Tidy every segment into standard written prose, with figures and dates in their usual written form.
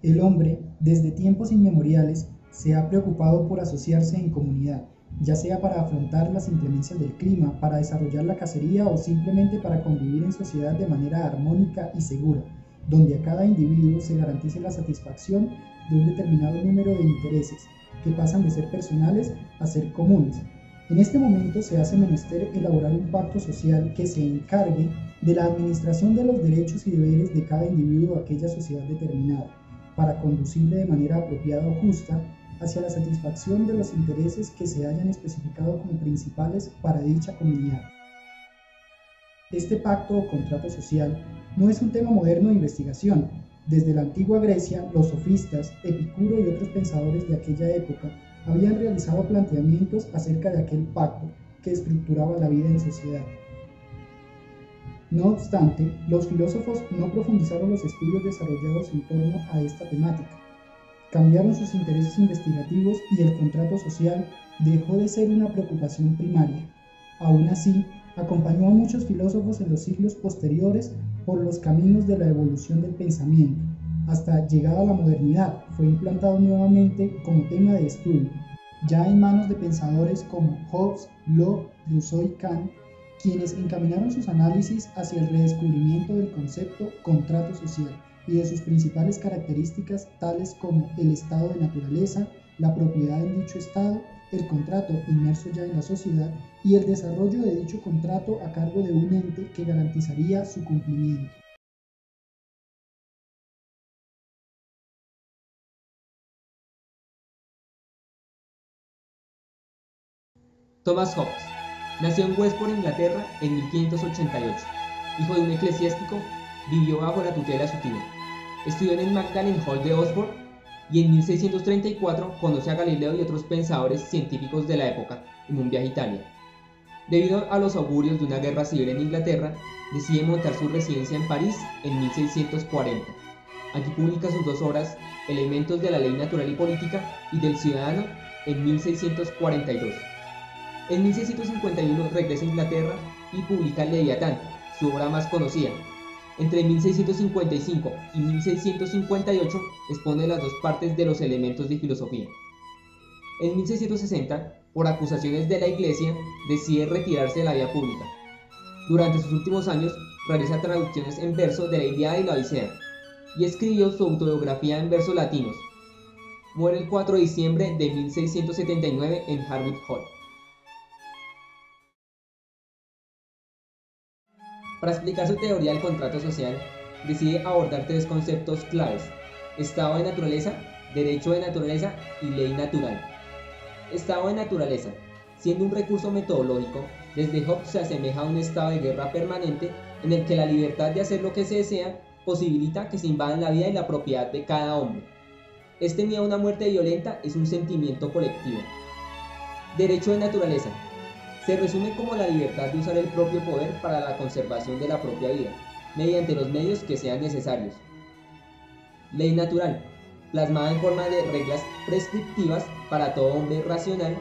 El hombre, desde tiempos inmemoriales, se ha preocupado por asociarse en comunidad, ya sea para afrontar las inclemencias del clima, para desarrollar la cacería o simplemente para convivir en sociedad de manera armónica y segura, donde a cada individuo se garantice la satisfacción de un determinado número de intereses, que pasan de ser personales a ser comunes. En este momento se hace menester elaborar un pacto social que se encargue de la administración de los derechos y deberes de cada individuo de aquella sociedad determinada, para conducirle de manera apropiada o justa hacia la satisfacción de los intereses que se hayan especificado como principales para dicha comunidad. Este pacto o contrato social no es un tema moderno de investigación. Desde la antigua Grecia, los sofistas, Epicuro y otros pensadores de aquella época habían realizado planteamientos acerca de aquel pacto que estructuraba la vida en sociedad. No obstante, los filósofos no profundizaron los estudios desarrollados en torno a esta temática. Cambiaron sus intereses investigativos y el contrato social dejó de ser una preocupación primaria. Aún así, acompañó a muchos filósofos en los siglos posteriores por los caminos de la evolución del pensamiento. Hasta llegada a la modernidad, fue implantado nuevamente como tema de estudio, ya en manos de pensadores como Hobbes, Locke, Rousseau y Kant, quienes encaminaron sus análisis hacia el redescubrimiento del concepto contrato social y de sus principales características tales como el estado de naturaleza, la propiedad en dicho estado, el contrato inmerso ya en la sociedad y el desarrollo de dicho contrato a cargo de un ente que garantizaría su cumplimiento. Thomas Hobbes nació en Westport, Inglaterra, en 1588. Hijo de un eclesiástico, vivió bajo la tutela de su tío. Estudió en el Magdalen Hall de Oxford y en 1634 conoce a Galileo y otros pensadores científicos de la época en un viaje a Italia. Debido a los augurios de una guerra civil en Inglaterra, decide montar su residencia en París en 1640. Aquí publica sus dos obras, Elementos de la ley natural y política y del ciudadano, en 1642. En 1651 regresa a Inglaterra y publica Leviatán, su obra más conocida. Entre 1655 y 1658 expone las dos partes de los elementos de filosofía. En 1660, por acusaciones de la Iglesia, decide retirarse de la vida pública. Durante sus últimos años, realiza traducciones en verso de la Ilíada y la Odisea, y escribió su autobiografía en versos latinos. Muere el 4 de diciembre de 1679 en Harwood Hall. Para explicar su teoría del contrato social, decide abordar tres conceptos claves: estado de naturaleza, derecho de naturaleza y ley natural. Estado de naturaleza. Siendo un recurso metodológico, desde Hobbes se asemeja a un estado de guerra permanente en el que la libertad de hacer lo que se desea posibilita que se invadan la vida y la propiedad de cada hombre. Este miedo a una muerte violenta es un sentimiento colectivo. Derecho de naturaleza. Se resume como la libertad de usar el propio poder para la conservación de la propia vida, mediante los medios que sean necesarios. Ley natural. Plasmada en forma de reglas prescriptivas para todo hombre racional,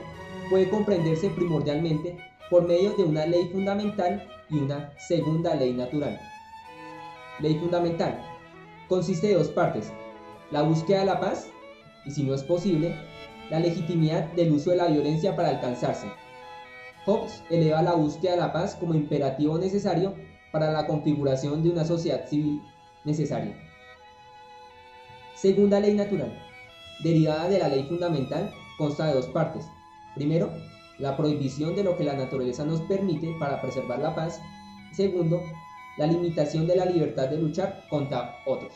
puede comprenderse primordialmente por medio de una ley fundamental y una segunda ley natural. Ley fundamental. Consiste de dos partes: la búsqueda de la paz y, si no es posible, la legitimidad del uso de la violencia para alcanzarse. Hobbes eleva la búsqueda de la paz como imperativo necesario para la configuración de una sociedad civil necesaria. Segunda ley natural. Derivada de la ley fundamental, consta de dos partes. Primero, la prohibición de lo que la naturaleza nos permite para preservar la paz. Segundo, la limitación de la libertad de luchar contra otros.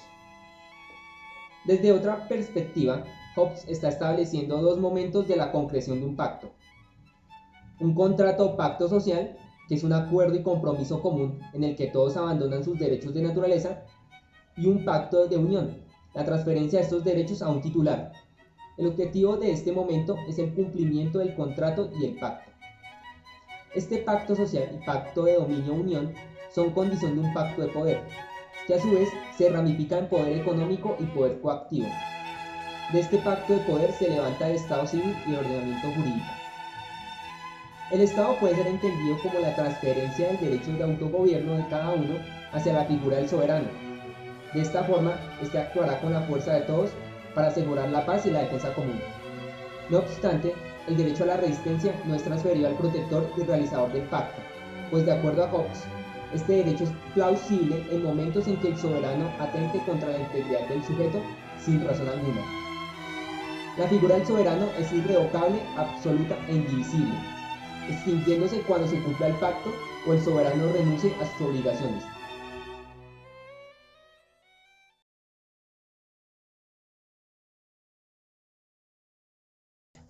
Desde otra perspectiva, Hobbes está estableciendo dos momentos de la concreción de un pacto: un contrato o pacto social, que es un acuerdo y compromiso común en el que todos abandonan sus derechos de naturaleza, y un pacto de unión, la transferencia de estos derechos a un titular. El objetivo de este momento es el cumplimiento del contrato y el pacto. Este pacto social y pacto de dominio-unión son condición de un pacto de poder, que a su vez se ramifica en poder económico y poder coactivo. De este pacto de poder se levanta el Estado civil y el ordenamiento jurídico. El Estado puede ser entendido como la transferencia del derecho de autogobierno de cada uno hacia la figura del soberano. De esta forma, este actuará con la fuerza de todos para asegurar la paz y la defensa común. No obstante, el derecho a la resistencia no es transferido al protector y realizador del pacto, pues de acuerdo a Hobbes, este derecho es plausible en momentos en que el soberano atente contra la integridad del sujeto sin razón alguna. La figura del soberano es irrevocable, absoluta e indivisible, extinguiéndose cuando se cumpla el pacto o el soberano renuncie a sus obligaciones.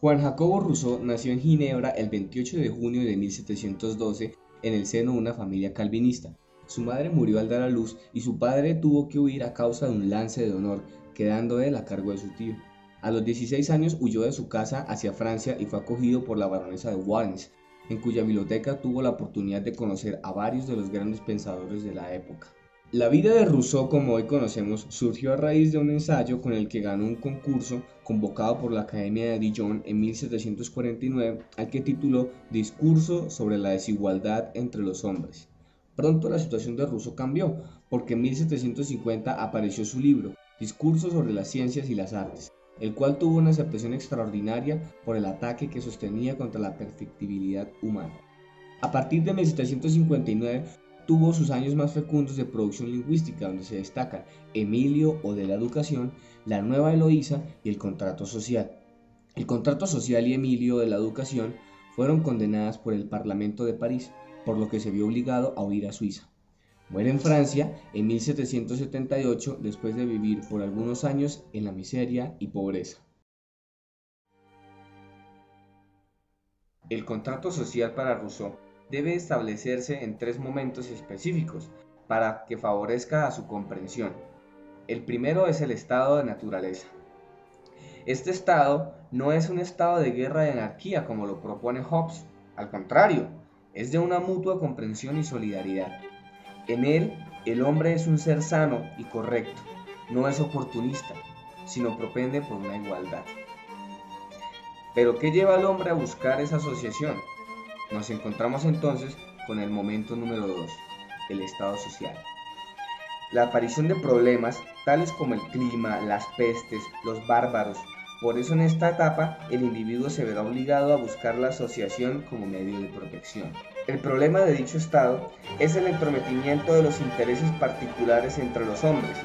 Juan Jacobo Rousseau nació en Ginebra el 28 de junio de 1712 en el seno de una familia calvinista. Su madre murió al dar a luz y su padre tuvo que huir a causa de un lance de honor, quedando él a cargo de su tío. A los 16 años huyó de su casa hacia Francia y fue acogido por la baronesa de Warnes, en cuya biblioteca tuvo la oportunidad de conocer a varios de los grandes pensadores de la época. La vida de Rousseau, como hoy conocemos, surgió a raíz de un ensayo con el que ganó un concurso convocado por la Academia de Dijon en 1749, al que tituló Discurso sobre la desigualdad entre los hombres. Pronto la situación de Rousseau cambió, porque en 1750 apareció su libro, Discurso sobre las ciencias y las artes, el cual tuvo una aceptación extraordinaria por el ataque que sostenía contra la perfectibilidad humana. A partir de 1759 tuvo sus años más fecundos de producción lingüística, donde se destacan Emilio o de la Educación, La Nueva Eloísa y El Contrato Social. El Contrato Social y Emilio de la Educación fueron condenadas por el Parlamento de París, por lo que se vio obligado a huir a Suiza. Muere en Francia en 1778 después de vivir por algunos años en la miseria y pobreza. El contrato social para Rousseau debe establecerse en 3 momentos específicos para que favorezca a su comprensión. El primero es el estado de naturaleza. Este estado no es un estado de guerra y anarquía como lo propone Hobbes, al contrario, es de una mutua comprensión y solidaridad. En él, el hombre es un ser sano y correcto, no es oportunista, sino propende por una igualdad. ¿Pero qué lleva al hombre a buscar esa asociación? Nos encontramos entonces con el momento número 2, el estado social. La aparición de problemas tales como el clima, las pestes, los bárbaros. Por eso en esta etapa el individuo se verá obligado a buscar la asociación como medio de protección. El problema de dicho estado es el entrometimiento de los intereses particulares entre los hombres.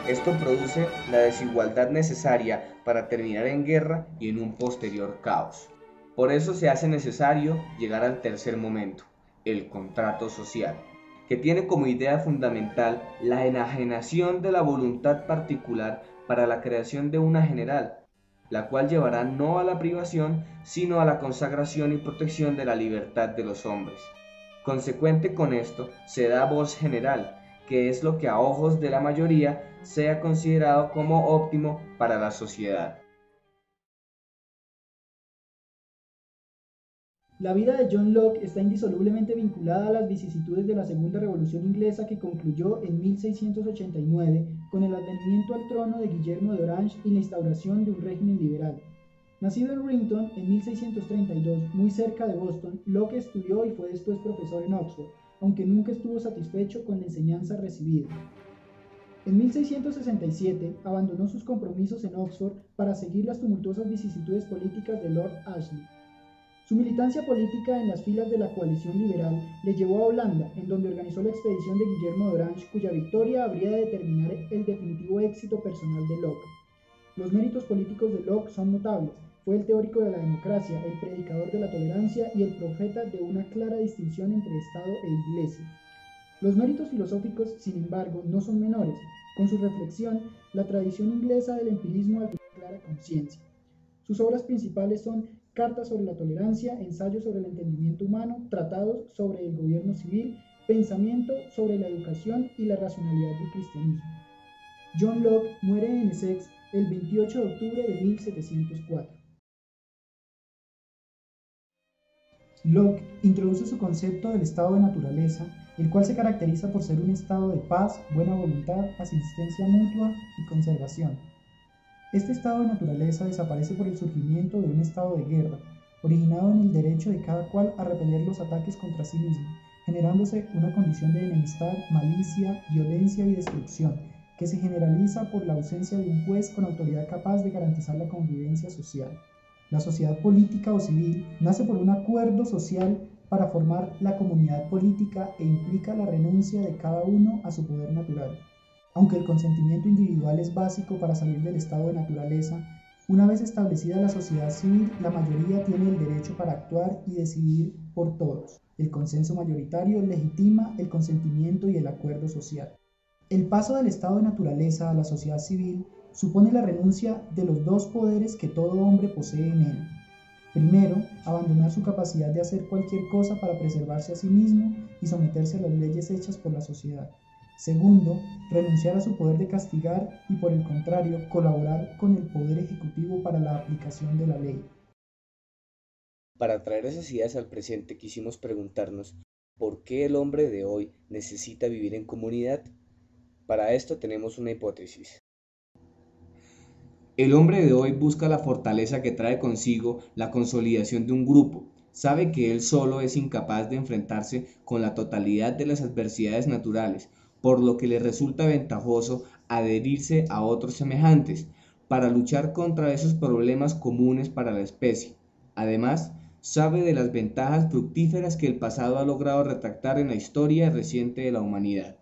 Esto produce la desigualdad necesaria para terminar en guerra y en un posterior caos. Por eso se hace necesario llegar al tercer momento, el contrato social, que tiene como idea fundamental la enajenación de la voluntad particular para la creación de una general, la cual llevará no a la privación, sino a la consagración y protección de la libertad de los hombres. Consecuente con esto, se da voz general, que es lo que a ojos de la mayoría sea considerado como óptimo para la sociedad. La vida de John Locke está indisolublemente vinculada a las vicisitudes de la Segunda Revolución Inglesa que concluyó en 1689 con el advenimiento al trono de Guillermo de Orange y la instauración de un régimen liberal. Nacido en Renton en 1632, muy cerca de Boston, Locke estudió y fue después profesor en Oxford, aunque nunca estuvo satisfecho con la enseñanza recibida. En 1667 abandonó sus compromisos en Oxford para seguir las tumultuosas vicisitudes políticas de Lord Ashley. Su militancia política en las filas de la coalición liberal le llevó a Holanda, en donde organizó la expedición de Guillermo de Orange, cuya victoria habría de determinar el definitivo éxito personal de Locke. Los méritos políticos de Locke son notables. Fue el teórico de la democracia, el predicador de la tolerancia y el profeta de una clara distinción entre Estado e Iglesia. Los méritos filosóficos, sin embargo, no son menores. Con su reflexión, la tradición inglesa del empirismo alcanzó clara conciencia. Sus obras principales son Cartas sobre la tolerancia, Ensayos sobre el entendimiento humano, Tratados sobre el gobierno civil, Pensamiento sobre la educación y la racionalidad del cristianismo. John Locke muere en Essex el 28 de octubre de 1704. Locke introduce su concepto del estado de naturaleza, el cual se caracteriza por ser un estado de paz, buena voluntad, asistencia mutua y conservación. Este estado de naturaleza desaparece por el surgimiento de un estado de guerra, originado en el derecho de cada cual a repeler los ataques contra sí mismo, generándose una condición de enemistad, malicia, violencia y destrucción, que se generaliza por la ausencia de un juez con autoridad capaz de garantizar la convivencia social. La sociedad política o civil nace por un acuerdo social para formar la comunidad política e implica la renuncia de cada uno a su poder natural. Aunque el consentimiento individual es básico para salir del estado de naturaleza, una vez establecida la sociedad civil, la mayoría tiene el derecho para actuar y decidir por todos. El consenso mayoritario legitima el consentimiento y el acuerdo social. El paso del estado de naturaleza a la sociedad civil supone la renuncia de los dos poderes que todo hombre posee en él. Primero, abandonar su capacidad de hacer cualquier cosa para preservarse a sí mismo y someterse a las leyes hechas por la sociedad. Segundo, renunciar a su poder de castigar y, por el contrario, colaborar con el poder ejecutivo para la aplicación de la ley. Para traer esas ideas al presente quisimos preguntarnos ¿por qué el hombre de hoy necesita vivir en comunidad? Para esto tenemos una hipótesis. El hombre de hoy busca la fortaleza que trae consigo la consolidación de un grupo. Sabe que él solo es incapaz de enfrentarse con la totalidad de las adversidades naturales, por lo que le resulta ventajoso adherirse a otros semejantes para luchar contra esos problemas comunes para la especie. Además, sabe de las ventajas fructíferas que el pasado ha logrado retractar en la historia reciente de la humanidad.